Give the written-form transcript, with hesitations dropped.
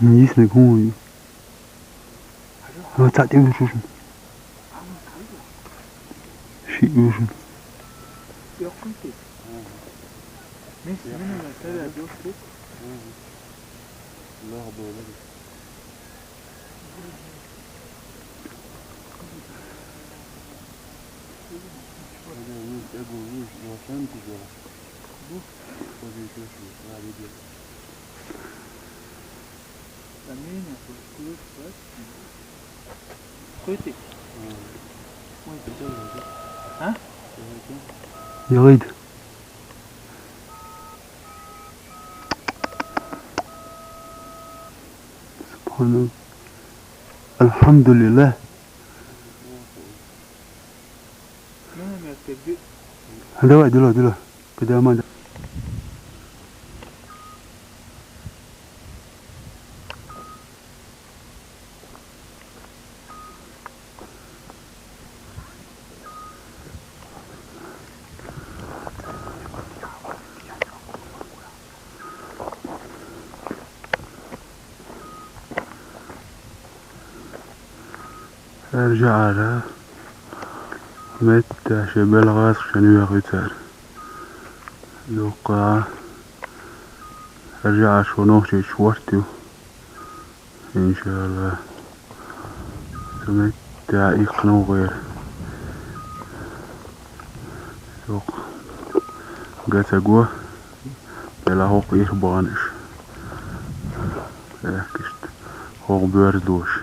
جسمك هو هو تعطيه وشوشن شيء وشوشن يقولتي مش من المسألة دوستي الله بولد هذا ويش أقول ويش ما فهمت جوا ودي توشي هذه دي أمين يا فلوس بس كويتي ها يغيد سبحان الله الحمد لله ما يكتب هذا واحد دلوقتي كده ما ده ارجع على متى شبال غاز شنو يغيتار يوقع ارجع شو نوشي شورتيو ان شاء الله متى يقنو غير يوقع قاتا قوة بلا هوق يربانش كشت هوق بيردوش